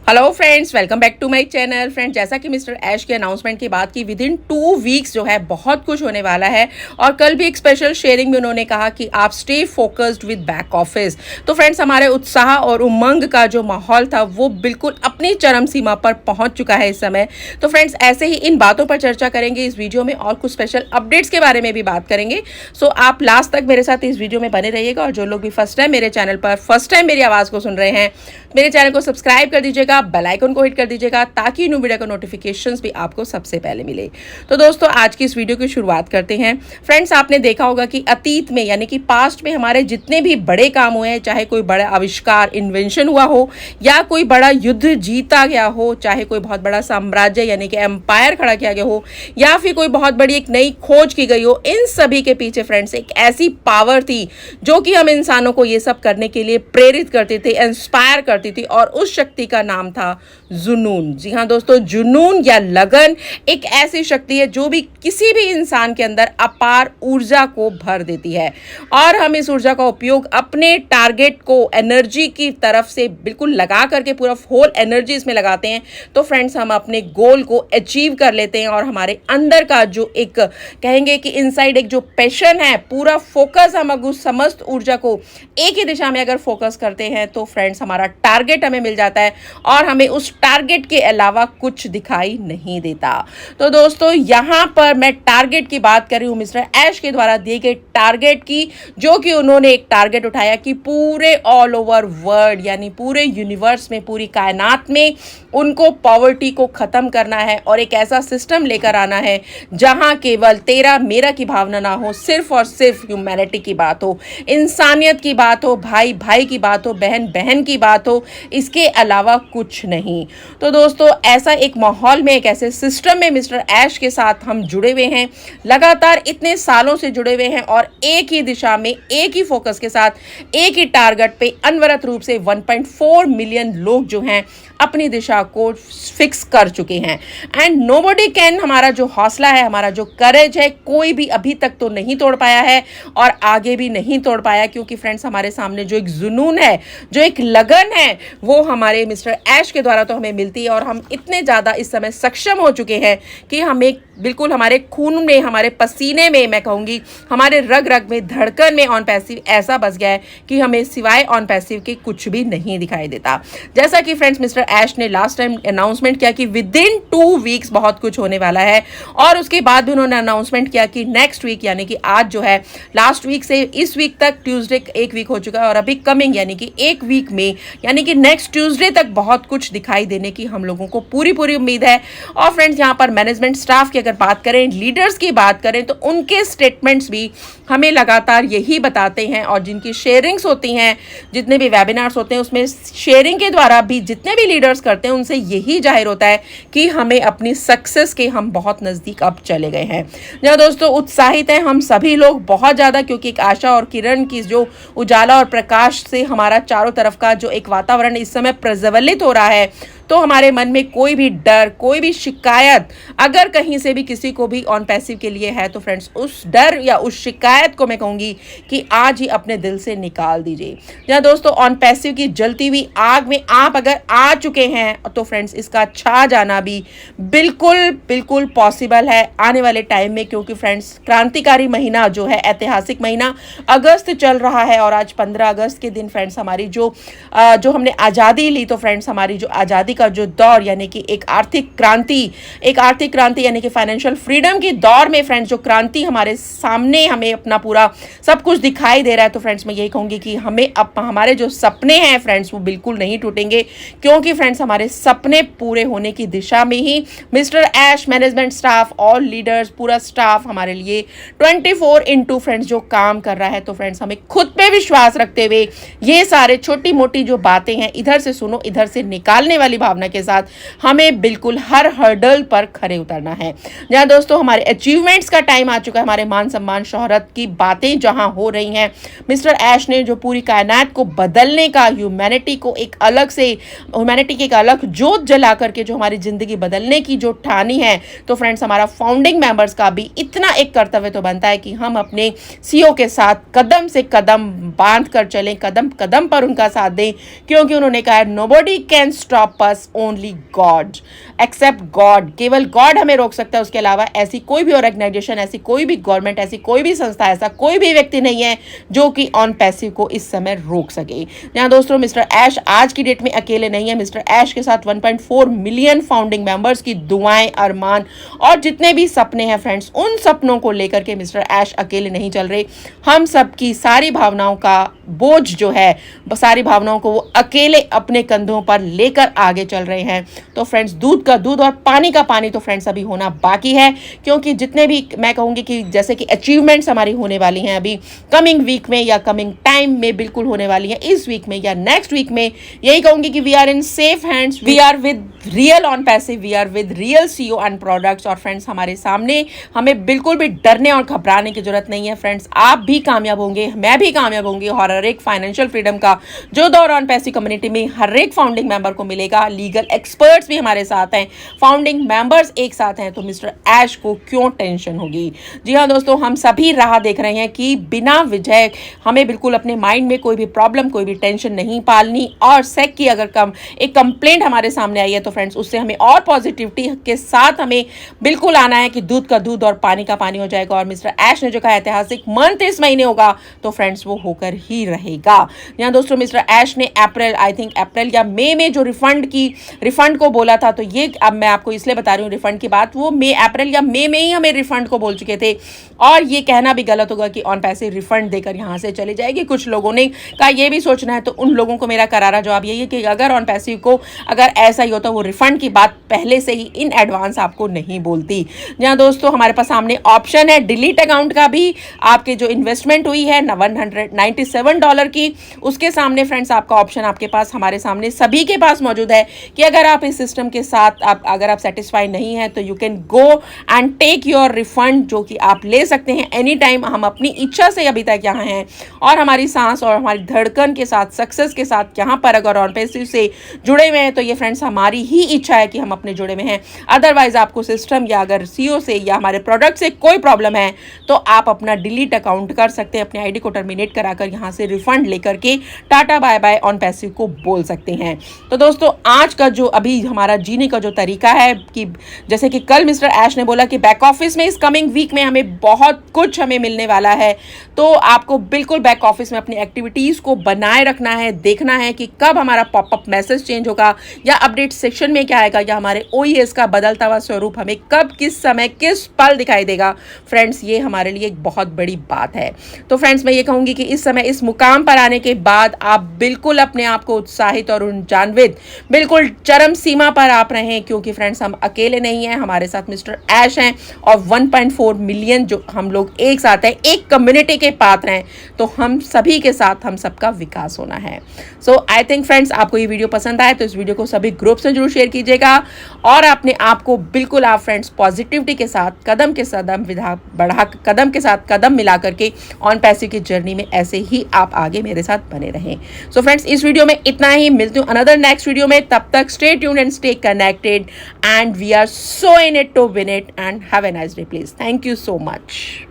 Hello friends, welcome back to my channel. Friends, जैसा कि mister ऐश के अनाउंसमेंट की बात की, विद इन 2 वीक्स जो है बहुत कुछ होने वाला है। और कल भी एक स्पेशल शेयरिंग में उन्होंने कहा कि आप stay focused with back office. तो फ्रेंड्स, हमारे उत्साह और उमंग का जो माहौल था वो बिल्कुल अपनी चरम सीमा पर पहुंच चुका है इस समय। तो फ्रेंड्स, ऐसे ही इन बातों पर चर्चा करेंगे इस वीडियो में और कुछ स्पेशल अपडेट्स के बारे में भी बात करेंगे। सो आप लास्ट तक मेरे साथ इस वीडियो में बने रहिएगा। और जो लोग भी फर्स्ट टाइम मेरे चैनल पर फर्स्ट टाइम मेरी आवाज़ को सुन रहे हैं, मेरे चैनल को सब्सक्राइब कर दीजिएगा, बेल आइकन को हिट कर दीजिएगा ताकि न्यू वीडियो का नोटिफिकेशंस भी आपको सबसे पहले मिले। तो दोस्तों, आज की इस वीडियो की शुरुआत करते हैं। फ्रेंड्स, आपने देखा होगा कि अतीत में यानी कि पास्ट में हमारे जितने भी बड़े काम हुए हैं, चाहे कोई बड़ा आविष्कार इन्वेंशन हुआ हो या कोई बड़ा युद्ध जीता गया हो, चाहे कोई बहुत बड़ा साम्राज्य यानी कि एम्पायर खड़ा किया गया हो या फिर कोई बहुत बड़ी एक नई खोज की गई हो, इन सभी के पीछे फ्रेंड्स एक ऐसी पावर थी जो कि हम इंसानों को ये सब करने के लिए प्रेरित करते थे, इंस्पायर करती थी। और उस शक्ति का नाम था जुनून। जी हाँ दोस्तों, जुनून या लगन एक ऐसी शक्ति है जो भी किसी भी इंसान के अंदर अपार ऊर्जा को भर देती है। और हम इस ऊर्जा का उपयोग अपने टारगेट को एनर्जी की तरफ से बिल्कुल लगा करके पूरा होल एनर्जी इसमें लगाते हैं। तो फ्रेंड्स, हम अपने गोल को अचीव कर लेते हैं और हमारे अंदर का जो एक कहेंगे कि इनसाइड एक जो पैशन है, पूरा फोकस हम उस समस्त ऊर्जा को एक ही दिशा में अगर फोकस करते हैं तो फ्रेंड्स हमारा टारगेट हमें मिल जाता है और हमें उस टारगेट के अलावा कुछ दिखाई नहीं देता। तो दोस्तों, यहां पर मैं टारगेट की बात कर रही हूं मिस्टर ऐश के द्वारा दिए गए टारगेट की, जो कि उन्होंने एक टारगेट उठाया कि पूरे ऑल ओवर वर्ल्ड यानी पूरे यूनिवर्स में, पूरी कायनात में उनको पॉवर्टी को खत्म करना है और एक ऐसा सिस्टम लेकर आना है जहां केवल तेरा मेरा की भावना ना हो, सिर्फ और सिर्फ ह्यूमैनिटी की बात हो, इंसानियत की बात हो, भाई भाई की बात हो, बहन बहन की बात हो, इसके अलावा कुछ नहीं। तो दोस्तों, ऐसा एक माहौल में, एक ऐसे सिस्टम में मिस्टर ऐश के साथ हम जुड़े हुए हैं, लगातार इतने सालों से जुड़े हुए हैं और एक ही दिशा में, एक ही फोकस के साथ, एक ही टारगेट पे अनवरत रूप से 1.4 मिलियन लोग जो हैं अपनी दिशा को फिक्स कर चुके हैं। एंड नोबडी कैन, हमारा जो हौसला है, हमारा जो करेज है, कोई भी अभी तक तो नहीं तोड़ पाया है और आगे भी नहीं तोड़ पाया, क्योंकि फ्रेंड्स हमारे सामने जो एक जुनून है, जो एक लगन है, वो हमारे मिस्टर ऐश के द्वारा तो हमें मिलती है। और हम इतने ज़्यादा इस समय सक्षम हो चुके हैं कि हमें बिल्कुल हमारे खून में, हमारे पसीने में, मैं कहूँगी हमारे रग रग में, धड़कन में ऑन पैसिव ऐसा बस गया है कि हमें सिवाय ऑन पैसिव के कुछ भी नहीं दिखाई देता। जैसा कि फ्रेंड्स मिस्टर ऐश ने लास्ट टाइम अनाउंसमेंट किया कि विद इन 2 वीक्स बहुत कुछ होने वाला है। और उसके बाद भी उन्होंने अनाउंसमेंट किया कि नेक्स्ट वीक यानी कि आज जो है, लास्ट वीक से इस वीक तक ट्यूसडे एक वीक हो चुका है और अभी कमिंग यानी कि एक वीक में यानी कि नेक्स्ट ट्यूसडे तक बहुत कुछ दिखाई देने की हम लोगों को पूरी उम्मीद है। और फ्रेंड्स, यहाँ पर मैनेजमेंट स्टाफ की अगर बात करें, लीडर्स की बात करें, तो उनके स्टेटमेंट्स भी हमें लगातार यही बताते हैं। और जिनकी शेयरिंग्स होती हैं, जितने भी वेबिनार्स होते हैं, उसमें शेयरिंग के द्वारा भी जितने भी लीडर्स करते हैं उनसे यही जाहिर होता है कि हमें अपनी सक्सेस के हम बहुत नज़दीक अब चले गए हैं। जहाँ दोस्तों, उत्साहित हैं हम सभी लोग बहुत ज़्यादा, क्योंकि एक आशा और किरण की जो उजाला और प्रकाश से हमारा चारों तरफ का जो एक वातावरण इस समय प्रज्वलित हो रहा है, तो हमारे मन में कोई भी डर, कोई भी शिकायत अगर कहीं से भी किसी को भी ऑन पैसिव के लिए है, तो फ्रेंड्स उस डर या उस शिकायत को मैं कहूँगी कि आज ही अपने दिल से निकाल दीजिए। जहाँ दोस्तों, ऑन पैसिव की जलती हुई आग में आप अगर आ चुके हैं तो फ्रेंड्स इसका छा जाना भी बिल्कुल पॉसिबल है आने वाले टाइम में, क्योंकि फ्रेंड्स क्रांतिकारी महीना जो है, ऐतिहासिक महीना अगस्त चल रहा है। और आज 15 अगस्त के दिन फ्रेंड्स हमारी जो हमने आज़ादी ली, तो फ्रेंड्स हमारी जो आज़ादी का जो दौर यानी कि एक आर्थिक क्रांति यानी कि फाइनेंशियल फ्रीडम की दौर में फ्रेंड्स जो क्रांति हमारे सामने, हमें अपना पूरा सब कुछ दिखाई दे रहा है। तो फ्रेंड्स मैं यही कहूँगी कि हमें अब हमारे जो सपने हैं फ्रेंड्स वो बिल्कुल नहीं टूटेंगे, क्योंकि फ्रेंड्स हमारे सपने पूरे होने की दिशा में ही मिस्टर ऐश, मैनेजमेंट स्टाफ, ऑल लीडर्स, पूरा स्टाफ हमारे लिए 24/2 फ्रेंड्स जो काम कर रहा है। तो फ्रेंड्स हमें खुद पे विश्वास रखते हुए ये सारे छोटी मोटी जो बातें हैं, इधर से सुनो इधर से निकालने वाली भावना के साथ हमें बिल्कुल हर हर्डल पर खड़े उतरना है। जहां दोस्तों हमारे अचीवमेंट्स का टाइम आ चुका है, हमारे मान सम्मान शोहरत की बातें जहां हो रही हैं, मिस्टर ऐश ने जो पूरी कायनात को बदलने का, ह्यूमैनिटी की एक अलग जोत जला करके जो हमारी जिंदगी बदलने की जो ठानी है, तो फ्रेंड्स हमारा फाउंडिंग मेंबर्स का भी इतना एक कर्तव्य तो बनता है कि हम अपने सीईओ के साथ कदम से कदम बांध कर चलें, कदम कदम पर उनका साथ दें, क्योंकि उन्होंने कहा nobody can stop us us only God, except God. केवल गॉड हमें रोक सकता है, उसके अलावा ऐसी कोई भी ऑर्गेनाइजेशन, ऐसी कोई भी गवर्नमेंट, ऐसी कोई भी संस्था, ऐसा कोई भी व्यक्ति नहीं है जो कि ऑन पैसिव को इस समय रोक सके। यहाँ दोस्तों मिस्टर ऐश आज की डेट में अकेले नहीं है। मिस्टर ऐश के साथ 1.4 मिलियन फाउंडिंग मेंबर्स की दुआएं, अरमान और जितने भी सपने हैं फ्रेंड्स, उन सपनों को लेकर के मिस्टर ऐश अकेले नहीं चल रहे। हम सबकी सारी भावनाओं का बोझ जो है, सारी भावनाओं को वो अकेले अपने कंधों पर लेकर आगे चल रहे हैं। तो फ्रेंड्स, दूध का दूध और पानी का पानी तो फ्रेंड्स अभी होना बाकी है, क्योंकि जितने भी मैं कहूंगी कि जैसे कि अचीवमेंट्स हमारी होने वाली हैं अभी कमिंग वीक में या कमिंग टाइम में बिल्कुल होने वाली है, इस वीक में या नेक्स्ट वीक में, यही कहूंगी कि we are in safe hands, we are with real on passive, we are with real CEO and products. और फ्रेंड्स, हमारे सामने हमें बिल्कुल भी डरने और घबराने की जरूरत नहीं है फ्रेंड्स। आप भी कामयाब होंगे, मैं भी कामयाब होंगी, और हर एक फाइनेंशियल फ्रीडम का जो दौर ऑन पैसिव कम्युनिटी में हर एक फाउंडिंग मेंबर को मिलेगा। लीगल एक्सपर्ट्स भी हमारे साथ हैं, फाउंडिंग मेंबर्स एक साथ हैं, तो मिस्टर ऐश को क्यों टेंशन होगी। जी हाँ दोस्तों, हम सभी राह देख रहे हैं कि बिना वजह हमें बिल्कुल अपने माइंड में कोई भी प्रॉब्लम, कोई भी टेंशन नहीं पालनी। और सेक की अगर एक कंप्लेंट हमारे सामने आई है तो फ्रेंड्स उससे हमें और पॉजिटिविटी के साथ हमें बिल्कुल आना है कि दूध का दूध और पानी का पानी हो जाएगा। और मिस्टर ऐश ने जो कहा ऐतिहासिक मंथ इस महीने होगा, तो फ्रेंड्स वो होकर ही रहेगा। यहाँ दोस्तों मिस्टर ऐश ने अप्रैल, आई थिंक अप्रैल या मई में जो रिफंड को बोला था, तो ये अब मैं आपको इसलिए बता रही हूँ रिफंड की बात, वो अप्रैल या मई में ही हमें रिफंड को बोल चुके थे। और ये कहना भी गलत होगा कि ऑन पैसे रिफंड देकर यहाँ से चले जाएगी। कुछ लोगों ने कहा ये भी सोचना है, तो उन लोगों को मेरा करारा जवाब यही है कि अगर ऑन पैसिव को अगर ऐसा ही होता, वो रिफंड की बात पहले से ही इन एडवांस आपको नहीं बोलती। जहाँ दोस्तों हमारे पास सामने ऑप्शन है डिलीट अकाउंट का भी। आपके जो इन्वेस्टमेंट हुई है $197 की, उसके सामने फ्रेंड्स आपका ऑप्शन आपके पास, हमारे सामने सभी के पास मौजूद है कि अगर आप इस सिस्टम के साथ अगर आप सेटिस्फाई नहीं है तो you can go and take your refund, जो कि आप ले सकते हैं एनी टाइम। हम अपनी इच्छा से अभी तक यहाँ हैं और हमारी सांस और हमारी धड़कन के साथ, सक्सेस के साथ यहाँ पर अगर ऑन पैसिव से जुड़े हुए हैं तो ये फ्रेंड्स हमारी ही इच्छा है कि हम अपने जुड़े में हैं। अदरवाइज आपको सिस्टम या अगर सीईओ से या हमारे प्रोडक्ट से कोई प्रॉब्लम है तो आप अपना डिलीट अकाउंट कर सकते हैं, अपने आईडी को टर्मिनेट कराकर यहाँ से रिफंड लेकर के tata bye bye on passive को बोल सकते हैं। तो दोस्तों आज का जो अभी हमारा जीने का जो तरीका है कि जैसे कि कल मिस्टर ऐश ने बोला कि बैक ऑफिस में इस कमिंग वीक में हमें बहुत कुछ हमें मिलने वाला है, तो आपको बिल्कुल बैक ऑफिस में अपनी एक्टिविटीज को बनाए रखना है, देखना है कि कब हमारा पॉपअप मैसेज चेंज होगा या अपडेट सेक्शन में क्या आएगा, या हमारे ओईएस का बदलता हुआ स्वरूप हमें कब, किस समय, किस पल दिखाई देगा। फ्रेंड्स ये हमारे लिए एक बहुत बड़ी बात है। तो फ्रेंड्स मैं ये कहूंगी कि इस समय इस मुकाम पर आने के बाद आप बिल्कुल अपने आप को उत्साहित और ऊर्जान्वित, बिल्कुल चरम सीमा पर आप रहें, क्योंकि फ्रेंड्स हम अकेले नहीं हैं, हमारे साथ मिस्टर ऐश हैं और 1.4 मिलियन जो हम लोग एक साथ हैं, एक कम्युनिटी के पात्र हैं, तो हम सभी के साथ हम सबका विकास होना है। सो आई थिंक फ्रेंड्स आपको ये वीडियो पसंद आए तो इस वीडियो को सभी ग्रुप से जरूर शेयर कीजिएगा और अपने आप को बिल्कुल आप फ्रेंड्स पॉजिटिविटी के साथ कदम के साथ कदम मिला करके ऑन पैसिव की जर्नी में ऐसे ही आप आगे मेरे साथ बने रहें। सो फ्रेंड्स इस वीडियो में इतना ही, मिलती हूँ अनदर नेक्स्ट वीडियो में। तब तक stay tuned and stay connected and we are so in it to win it and have a nice day please. Thank you so much.